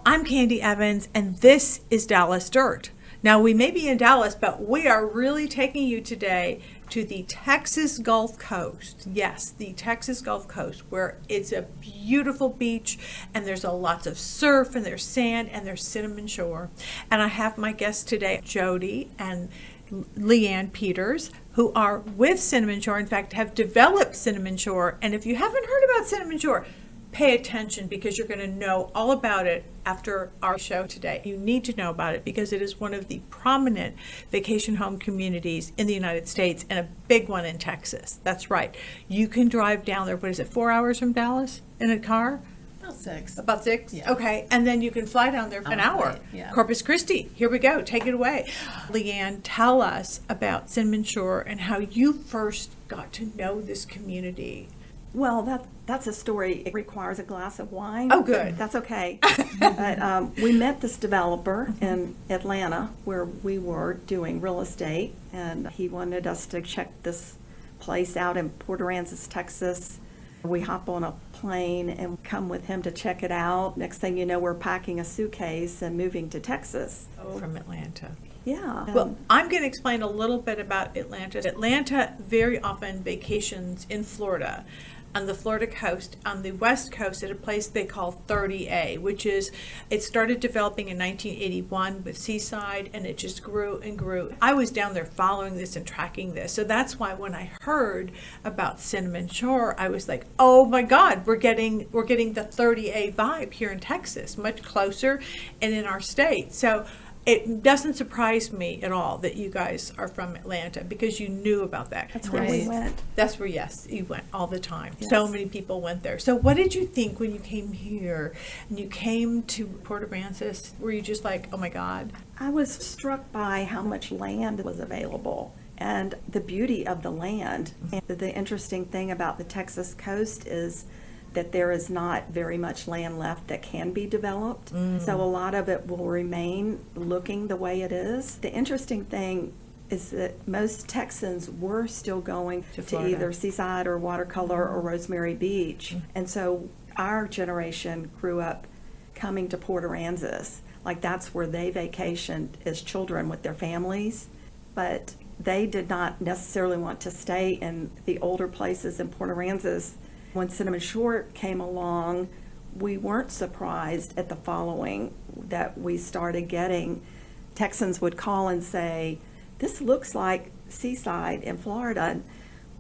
I'm Candy Evans, and this is Dallas Dirt. Now, we may be in Dallas, but we are really taking you today to the Texas Gulf Coast. Yes, the Texas Gulf Coast, where it's a beautiful beach, and there's lots of surf, and there's sand, and there's cinnamon shore. And I have my guests today, Jodi and Leanne Peters, who are with Cinnamon Shore. In fact, have developed Cinnamon Shore. And if you haven't heard about Cinnamon Shore, pay attention, because you're going to know all about it after our show today. You need to know about it because it is one of the prominent vacation home communities in the United States, and a big one in Texas. That's right. You can drive down there, 4 hours from Dallas in a car? About six? Yeah. Okay. And then you can fly down there for an hour. Right. Yeah. Corpus Christi. Here we go. Take it away. Leanne, tell us about Cinnamon Shore and how you first got to know this community. Well, that's a story. It requires a glass of wine. Oh, good. That's okay. But we met this developer in Atlanta where we were doing real estate, and he wanted us to check this place out in Port Aransas, Texas. We hop on a plane and come with him to check it out. Next thing you know, we're packing a suitcase and moving to Texas. From Atlanta. Yeah. Well, I'm going to explain a little bit about Atlanta. Atlanta very often vacations in Florida, on the Florida coast, on the west coast, at a place they call 30A, which is, it started developing in 1981 with Seaside, and it just grew and grew. I was down there following this and tracking this. So that's why when I heard about Cinnamon Shore, I was like, oh my God, we're getting the 30A vibe here in Texas, much closer and in our state. So it doesn't surprise me at all that you guys are from Atlanta, because you knew about that. That's where we went. That's where, yes, you went all the time. Yes. So many people went there. So what did you think when you came here and you came to Port Aransas? Were you just like, oh my God? I was struck by how much land was available and the beauty of the land. And the interesting thing about the Texas coast is that there is not very much land left that can be developed. So a lot of it will remain looking the way it is. The interesting thing is that most Texans were still going to either Seaside or Watercolor or Rosemary Beach. And so our generation grew up coming to Port Aransas. Like, that's where they vacationed as children with their families. But they did not necessarily want to stay in the older places in Port Aransas. When Cinnamon Shore came along, we weren't surprised at the following that we started getting. Texans would call and say, this looks like Seaside in Florida. And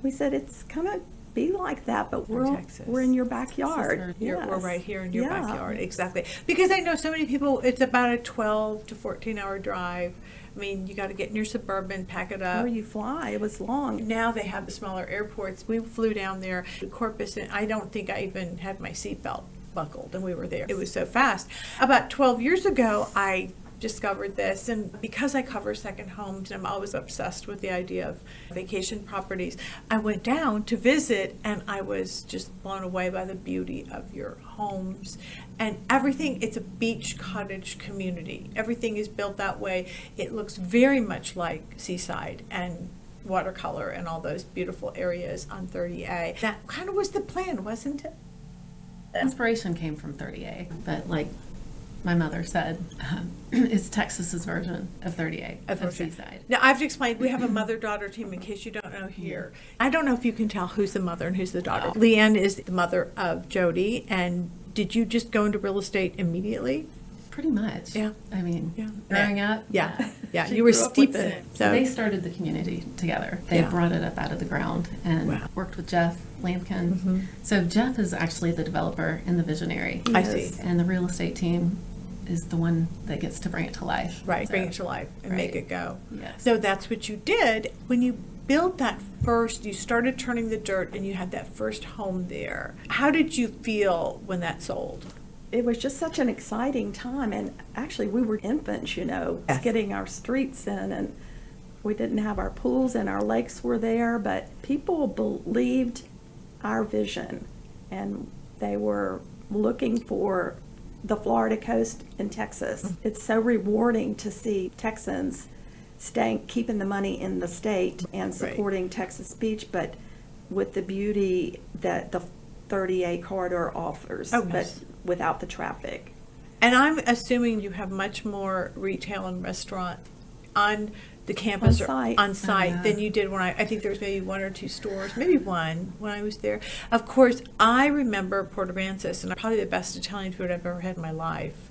we said, it's going to be like that, but we're in your backyard. We're right here in your backyard. Exactly. Because I know so many people, it's about a 12 to 14-hour drive. I mean, you got to get in your Suburban, pack it up. Or you fly. It was long. Now they have the smaller airports. We flew down there to Corpus, and I don't think I even had my seatbelt buckled, and we were there. It was so fast. About 12 years ago, I discovered this, and because I cover second homes and I'm always obsessed with the idea of vacation properties, I went down to visit, and I was just blown away by the beauty of your homes and everything. It's a beach cottage community. Everything is built that way. It looks very much like Seaside and Watercolor and all those beautiful areas on 30A. That kind of was the plan, wasn't it? The inspiration came from 30A, but like my mother said, it's Texas's version of 30A, of Seaside. Now, I have to explain, we have a mother-daughter team, in case you don't know here. I don't know if you can tell who's the mother and who's the daughter. Oh. Leanne is the mother of Jodi, and did you just go into real estate immediately? Pretty much. Yeah. I mean, growing up. Yeah. You were steeped in it. So they started the community together. They brought it up out of the ground and worked with Jeff Lampkin. Mm-hmm. So Jeff is actually the developer and the visionary. I see. And the real estate team is the one that gets to bring it to life. Right, bring it to life and make it go. Yes. So that's what you did. When you built that first, you started turning the dirt and you had that first home there. How did you feel when that sold? It was just such an exciting time, and actually we were infants, getting our streets in, and we didn't have our pools and our lakes were there, but people believed our vision, and they were looking for the Florida coast in Texas. It's so rewarding to see Texans keeping the money in the state and supporting Texas Beach, but with the beauty that the 30A corridor offers, but without the traffic. And I'm assuming you have much more retail and restaurant on the campus on site than you did when I think there was maybe 1 or 2 stores, maybe 1 when I was there. Of course, I remember Port Aransas, and probably the best Italian food I've ever had in my life.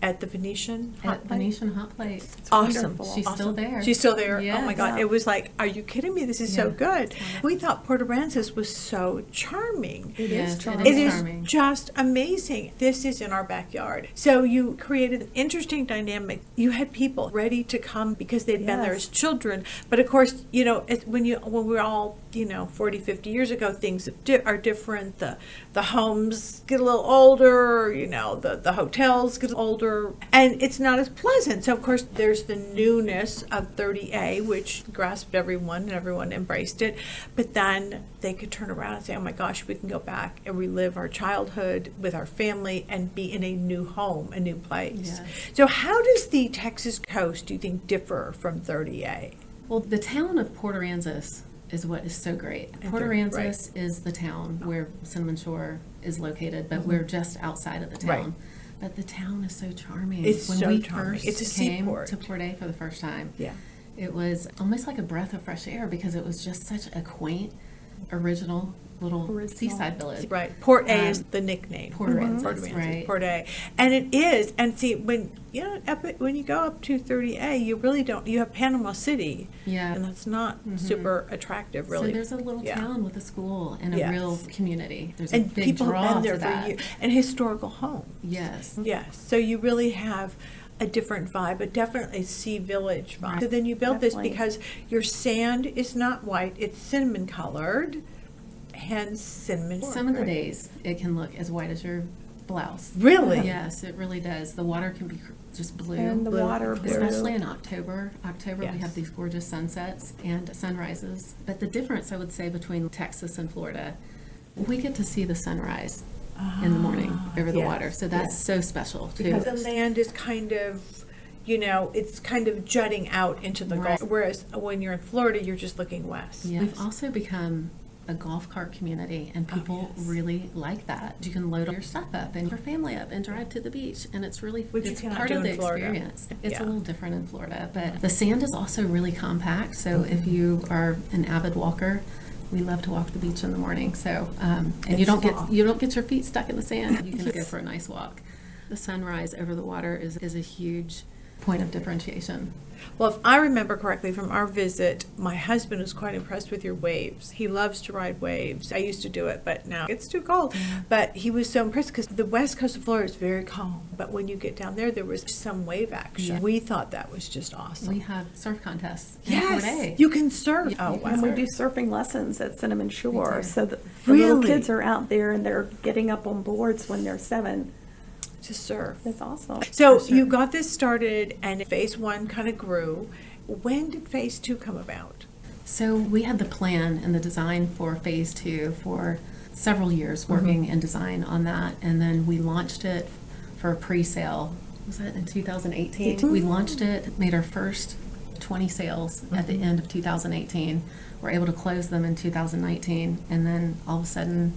At the Venetian Hot Plate. Venetian Hot Plate. It's awesome. Wonderful. She's still there. She's still there. Yes. Oh my God. It was like, are you kidding me? This is so good. We thought Port Aransas was so charming. It is charming. It is just amazing. This is in our backyard. So you created an interesting dynamic. You had people ready to come because they'd been there as children. But of course, you know, when we're all, you know, 40, 50 years ago, things are different. The homes get a little older, you know, the hotels get older, and it's not as pleasant. So of course there's the newness of 30A, which grasped everyone and everyone embraced it. But then they could turn around and say, oh my gosh, we can go back and relive our childhood with our family and be in a new home, a new place. Yes. So how does the Texas coast, do you think, differ from 30A? Well, the town of Port Aransas is what is so great. Port Aransas is the town where Cinnamon Shore is located, but we're just outside of the town. Right. But the town is so charming. It's when so we charming. first It's a came seaport. to Port A for the first time, Yeah. it was almost like a breath of fresh air because it was just such a quaint, original little seaside village. Right. Port A is the nickname. Port Aransas, Port Aransas, right. Port A. And it is. And see, when you go up to 30A, you really don't. You have Panama City. Yeah. And that's not super attractive, really. So there's a little town with a school and a real community. There's a And big people draw have been there to for that. years. And historical homes. Yes. Yes. So you really have a different vibe, but definitely a sea village vibe. Right. So then you build this Definitely. because your sand is not white, it's cinnamon colored, hence cinnamon. Some of the days it can look as white as your blouse. Really? Yes, it really does. The water can be just blue. And the water blue. Especially in October. We Yes. have these gorgeous sunsets and sunrises. But the difference, I would say, between Texas and Florida, we get to see the sunrise in the morning over the yes, water. So that's so special, too. Because the land is kind of, it's kind of jutting out into the Right. Gulf. Whereas when you're in Florida, you're just looking west. Yes. We've also become a golf cart community, and people really like that. You can load your stuff up and your family up and drive to the beach, and it's really Which you it's cannot part do of the in Florida. experience. It's Yeah. a little different in Florida, but the sand is also really compact. So if you are an avid walker, we love to walk the beach in the morning. So and you don't get your feet stuck in the sand. You can go for a nice walk. The sunrise over the water is a huge point of differentiation. Well, if I remember correctly from our visit, my husband was quite impressed with your waves. He loves to ride waves. I used to do it, but now it's too cold. But he was so impressed because the west coast of Florida is very calm. But when you get down there was some wave action. Yeah. We thought that was just awesome. We have surf contests in Port A. Yes, you can surf. Yeah, Oh, you wow. And we do surfing lessons at Cinnamon Shore. We do. So the little Really? kids are out there and they're getting up on boards when they're 7. To surf. That's awesome. So you got this started and phase 1 kind of grew. When did phase 2 come about? So we had the plan and the design for phase 2 for several years, working in design on that, and then we launched it for a pre-sale. Was that in 2018? We launched it, made our first 20 sales at the end of 2018. We're able to close them in 2019, and then all of a sudden,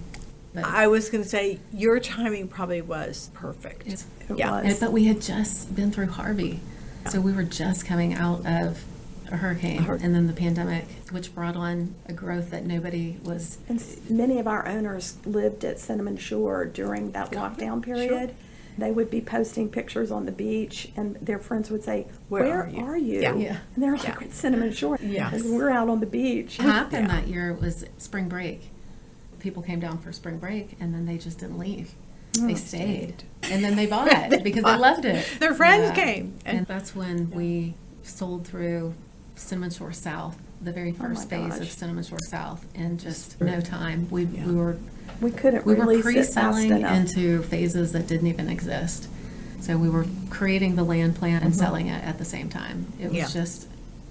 I was going to say your timing probably was perfect. It was. but we had just been through Harvey, so we were just coming out of a hurricane and then the pandemic, which brought on a growth that nobody was. And many of our owners lived at Cinnamon Shore during that lockdown period. They would be posting pictures on the beach, and their friends would say, "Where are you?" Yeah. Yeah. And they're like, "At Cinnamon Shore." Yes. And we're out on the beach. What happened that year was spring break. People came down for spring break, and then they just didn't leave. They stayed. And then they bought it because they loved it. Their friends came. And that's when we sold through Cinnamon Shore South, the very first phase of gosh. Cinnamon Shore South, in just no time. We were couldn't we were release it fast pre-selling enough. into phases that didn't even exist. So we were creating the land plan and selling it at the same time. It was just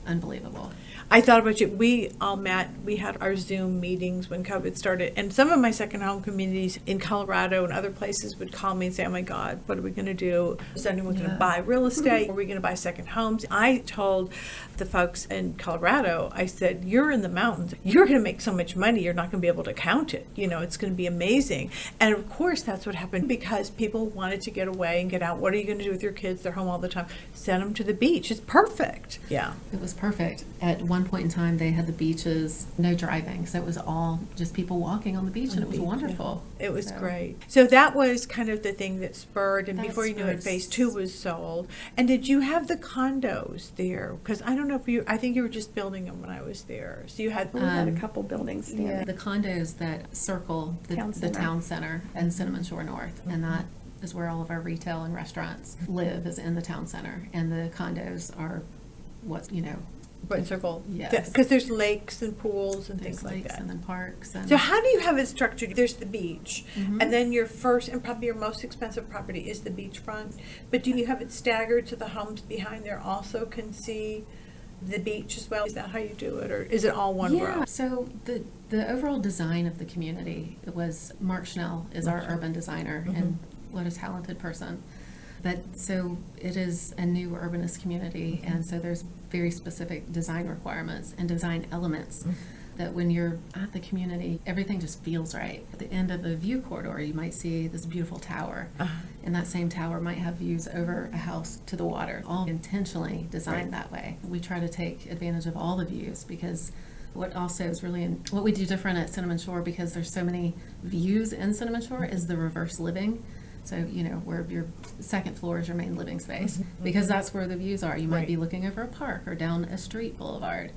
unbelievable. I thought about you. We all met. We had our Zoom meetings when COVID started. And some of my second home communities in Colorado and other places would call me and say, oh my God, what are we going to do? Is anyone going to buy real estate? Are we going to buy second homes? I told the folks in Colorado, I said, you're in the mountains. You're going to make so much money, you're not going to be able to count it. You know, it's going to be amazing. And of course, that's what happened because people wanted to get away and get out. What are you going to do with your kids? They're home all the time. Send them to the beach. It's perfect. Yeah. It was perfect. At one point in time, they had the beaches, no driving. So it was all just people walking on the beach, and it was wonderful. Yeah. It was great. So that was kind of the thing that spurred, and before you knew it, phase 2 was sold. And did you have the condos there? Because I don't know if I think you were just building them when I was there. So you had... We had a couple buildings standing. Yeah, the condos that circle the town center and Cinnamon Shore North, and that is where all of our retail and restaurants live, is in the town center. And the condos are what's, Right, circle. Yes. Because there's lakes and pools and there's things like lakes that. and then parks. And So how do you have it structured? There's the beach, and then your first and probably your most expensive property is the beachfront. But do you have it staggered so the homes behind there also can see the beach as well? Is that how you do it, or is it all one row? So the overall design of the community, it was Mark Schnell is our urban designer, and what a talented person. But so it is a new urbanist community, and so there's very specific design requirements and design elements that when you're at the community, everything just feels right. At the end of a view corridor, you might see this beautiful tower, and that same tower might have views over a house to the water, all intentionally designed that way. We try to take advantage of all the views, because what also is really what we do different at Cinnamon Shore, because there's so many views in Cinnamon Shore, is the reverse living. So, where your second floor is your main living space, because that's where the views are. You might be looking over a park or down a street boulevard.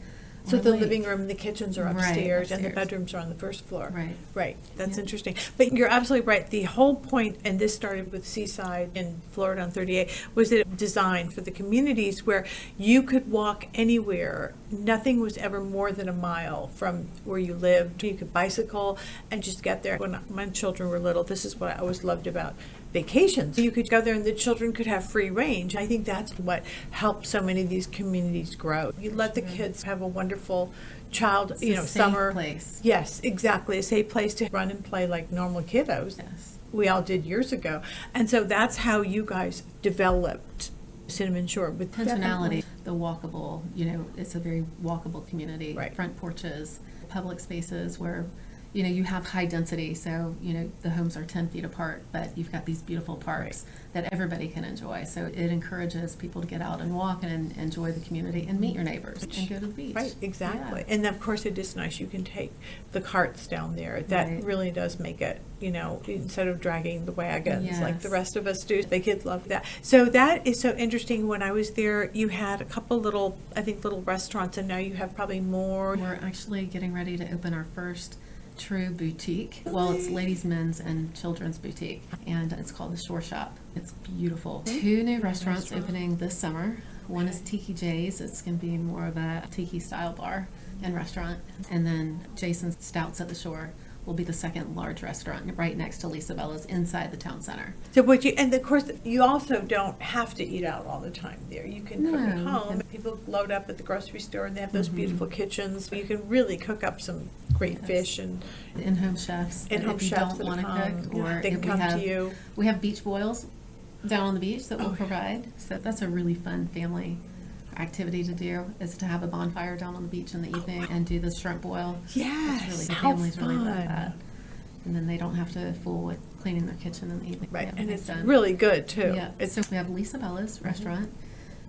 So the living room and the kitchens are upstairs, and the bedrooms are on the first floor. Right. That's interesting. But you're absolutely right. The whole point, and this started with Seaside in Florida on 38, was that it was designed for the communities where you could walk anywhere. Nothing was ever more than a mile from where you lived. You could bicycle and just get there. When my children were little, this is what I always loved about vacations. You could go there and the children could have free range. I think that's what helped so many of these communities grow. You let the kids have a wonderful child, summer place. Yes, exactly. A safe place to run and play like normal kiddos. Yes. We all did years ago. And so that's how you guys developed Cinnamon Shore with intentionality. The walkable, it's a very walkable community. Right. Front porches, public spaces where you have high density, so, the homes are 10 feet apart, but you've got these beautiful parks that everybody can enjoy. So it encourages people to get out and walk and enjoy the community and meet your neighbors and go to the beach. Right, exactly. Yeah. And of course it is nice. You can take the carts down there. That really does make it, instead of dragging the wagons like the rest of us do. The kids love that. So that is so interesting. When I was there, you had a couple little restaurants, and now you have probably more. We're actually getting ready to open our first true boutique. Well, it's ladies, men's, and children's boutique, and it's called the Shore Shop. It's beautiful. 2 new restaurants opening this summer. One is Tiki J's. It's going to be more of a tiki style bar and restaurant, and then Jason's Stouts at the Shore will be the second large restaurant right next to Lisa Bella's inside the town center. So and of course, you also don't have to eat out all the time there. You can cook at home. People load up at the grocery store, and they have those beautiful kitchens. You can really cook up some great fish and in-home chefs. In-home if you chefs don't want to cook, or they can come to you. We have beach boils down on the beach that we'll provide. So that's a really fun family activity to do, is to have a bonfire down on the beach in the evening and do the shrimp boil. Yes, the families really love that. And then they don't have to fool with cleaning their kitchen in the evening. Right, and it's really good too. Yeah. So we have Lisa Bella's restaurant.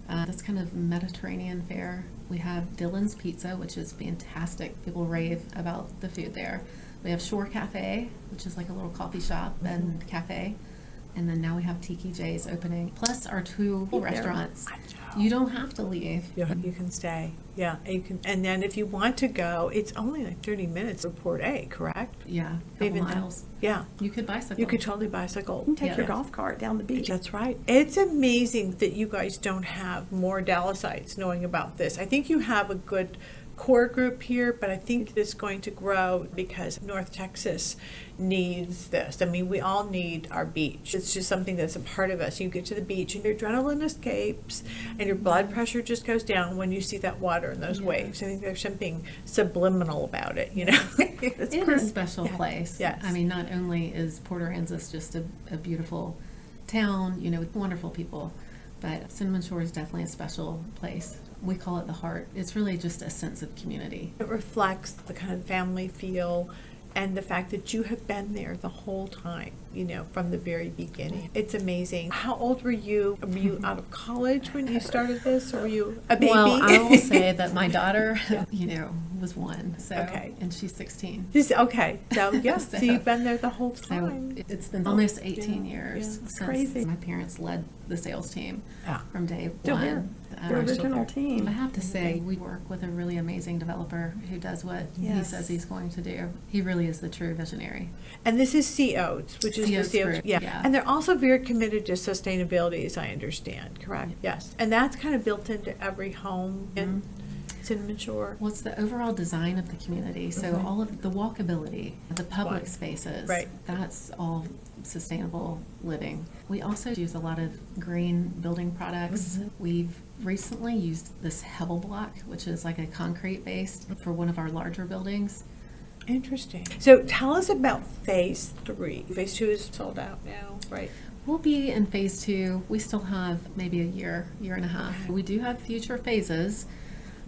That's kind of Mediterranean fare. We have Dylan's Pizza, which is fantastic. People rave about the food there. We have Shore Cafe, which is like a little coffee shop and cafe. And then now we have Tiki J's opening, plus our 2 restaurants. You don't have to leave. You can stay. Yeah, and you can. And then if you want to go, it's only like 30 minutes to Port A, correct? Yeah, Maybe miles. Yeah. You could bicycle. You could totally bicycle. You can take your golf cart down the beach. That's right. It's amazing that you guys don't have more Dallasites knowing about this. I think you have a good core group here, but I think it's going to grow because North Texas needs this. I mean, we all need our beach. It's just something that's a part of us. You get to the beach and your adrenaline escapes and your blood pressure just goes down when you see that water and those waves. I think there's something subliminal about it, you know. It's a special place. Yes. I mean, not only is Port Aransas just a beautiful town, you know, with wonderful people, but Cinnamon Shore is definitely a special place. We call it the heart. It's really just a sense of community. It reflects the kind of family feel and the fact that you have been there the whole time, you know, from the very beginning. It's amazing. How old were you? Were you out of college when you started this, or were you a baby? Well, I will say that my daughter, you know, was 1, so, Okay. and she's 16. Okay, so yeah, so So- you've been there the whole So time. it's been almost 18 years Yeah, it's since crazy. my parents led the sales team Yeah. from day Still here. one. The Um, original team. I have to say, we work with a really amazing developer who does what he Yes. says he's going to do. He really is the true visionary. And this is COs, which is COs the COs. group, Yeah. yeah. And they're also very committed to sustainability, as I understand, correct? Yes. And that's kind of built into every home in Cinnamon Shore. Well, it's the overall design of the community. So all of the walkability, the public Right. spaces, Right. that's all sustainable living. We also use a lot of green building products. We've recently used this Hebel block, which is like a concrete base for one of our larger buildings. Interesting. So tell us about phase 3. Phase 2 is sold out now, right? We'll be in phase 2. We still have maybe a year and a half. Okay. We do have future phases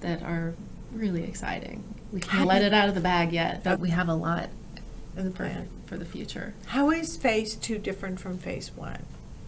that are really exciting. We can't let it out of the bag yet, but we have a lot In the plan. for the future. How is phase 2 different from phase 1?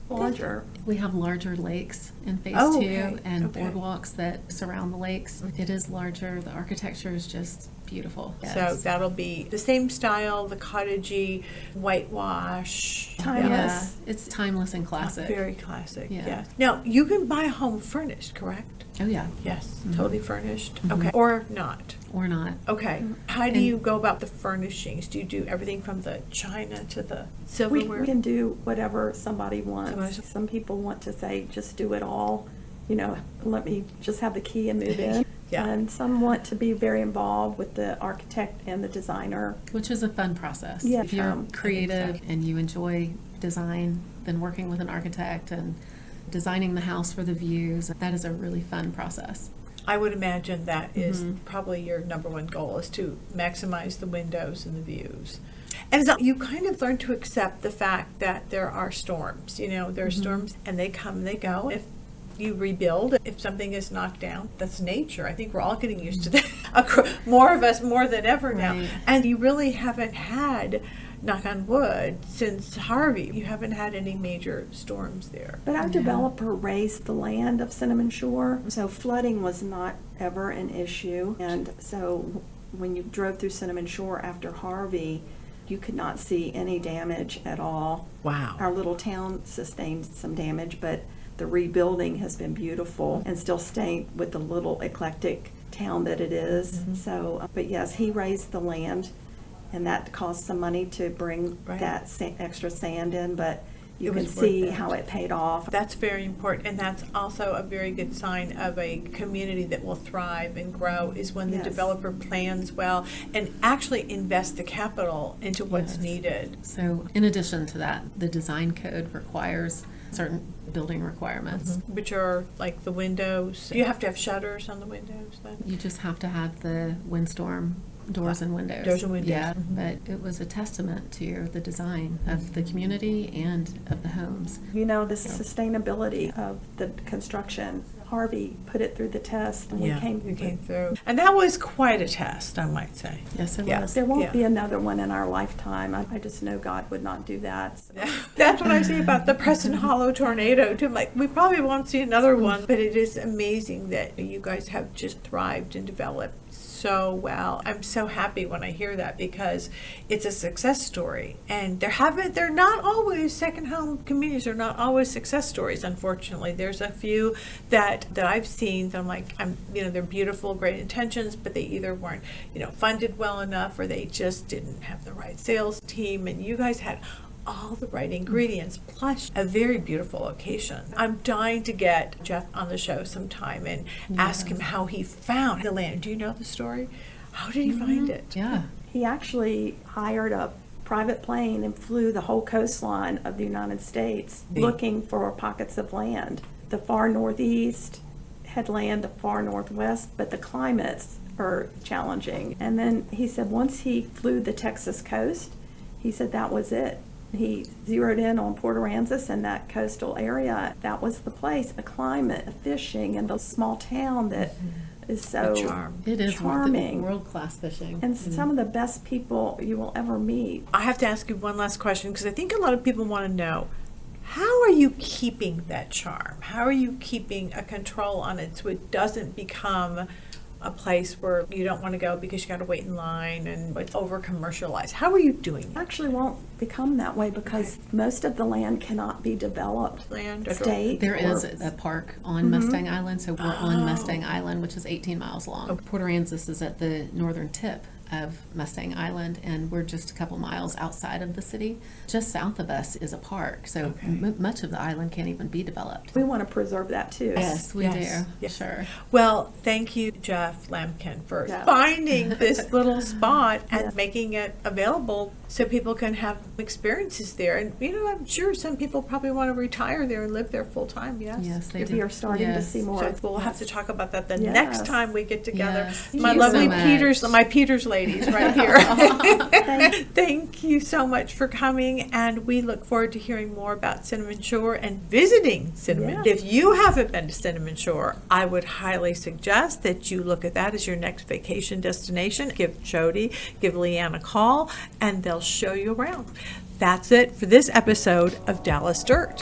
Larger. We have larger lakes in phase Oh, 2 okay, and okay. boardwalks that surround the lakes. It is larger. The architecture is just beautiful. So Yes. that'll be the same style, the cottagey, whitewash. Timeless. Yeah, it's timeless and classic. Very classic, Yeah. yes. Now, you can buy a home furnished, correct? Oh yeah, Yes, totally furnished. Okay. Or not. or not. Okay. How do And- you go about the furnishings? Do you do everything from the china to the We silverware? can do whatever somebody wants. Somebody- Some people want to say, just do it all, you know, let me just have the key and move in. Yeah. And some want to be very involved with the architect and the designer. Which is a fun process. Yeah. If you're I think creative and you enjoy design, then working with an architect and designing the house for the views, that is a really fun process. I would imagine that is probably your number one goal, is to maximize the windows and the views. And so you kind of learn to accept the fact that there are storms. You know, there are storms and they come and they go. If you rebuild, if something is knocked down, that's nature. I think we're all getting used to that. More of us, more than ever now. Right. And you really haven't had, knock on wood, since Harvey. You haven't had any major storms there. But our developer raised the land of Cinnamon Shore, so flooding was not ever an issue. And so when you drove through Cinnamon Shore after Harvey, you could not see any damage at all. Wow. Our little town sustained some damage, but the rebuilding has been beautiful and still staying with the little eclectic town that it is. So, but yes, he raised the land, and that cost some money to bring Right. that extra sand in, but you It can was worth see it. how it paid off. That's very important, and that's also a very good sign of a community that will thrive and grow, is when the Yes. developer plans well and actually invests the capital into what's Yes. needed. So in addition to that, the design code requires certain building requirements. Which are like the windows. Do you have to have shutters on the windows then? You just have to have the windstorm doors and windows. Doors and windows. Yeah, but it was a testament to the design of the community and of the homes. You know, the sustainability of the construction, Harvey put it through the test, and we came you came through. And that was quite a test, I might say. Yes, it Yeah. was. There won't Yeah. be another one in our lifetime. I just know God would not do that. So. That's what I say about the Preston Hollow tornado too. I'm like, we probably won't see another one, but it is amazing that you guys have just thrived and developed so well. I'm so happy when I hear that, because it's a success story, and they're not always second home communities are not always success stories. Unfortunately, there's a few that I've seen that I'm like, they're beautiful, great intentions, but they either weren't funded well enough, or they just didn't have the right sales team. And you guys had all the right ingredients, plus a very beautiful location. I'm dying to get Jeff on the show sometime and ask him how he found the land. Do you know the story? How did he find it? Yeah. He actually hired a private plane and flew the whole coastline of the United States looking for pockets of land. The far northeast had land, the far northwest, but the climates are challenging. And then he said once he flew the Texas coast, he said that was it. He zeroed in on Port Aransas and that coastal area. That was the place, the climate, the fishing, and the small town that is so charm. It is charming. World-class fishing. And some of the best people you will ever meet. I have to ask you one last question because I think a lot of people want to know, how are you keeping that charm? How are you keeping a control on it so it doesn't become a place where you don't want to go because you got to wait in line and it's over commercialized? How are you doing that? Actually won't become that way because most of the land cannot be developed. Land? State. There is or- a park on Mustang Island, so we're on Mustang Island, which is 18 miles long. Port Aransas is at the northern tip of Mustang Island, and we're just a couple miles outside of the city. Just south of us is a park, so much of the island can't even be developed. We want to preserve that too. Yes, we Yes. do. Yes. Sure. Well, thank you, Jeff Lampkin, for Yeah. finding this little spot and making it available so people can have experiences there. And, I'm sure some people probably want to retire there and live there full time, yes? Yes, they If do. we are starting to Yes. see more. So we'll have to talk about that the Yes. next time we get together. Yes. My Thank you lovely so much. Peters ladies right here. Thank- Thank you so much for coming, and we look forward to hearing more about Cinnamon Shore and visiting Cinnamon. Yes. If you haven't been to Cinnamon Shore, I would highly suggest that you look at that as your next vacation destination. Give Jodi, give Leanne a call, and they'll show you around. That's it for this episode of Dallas Dirt.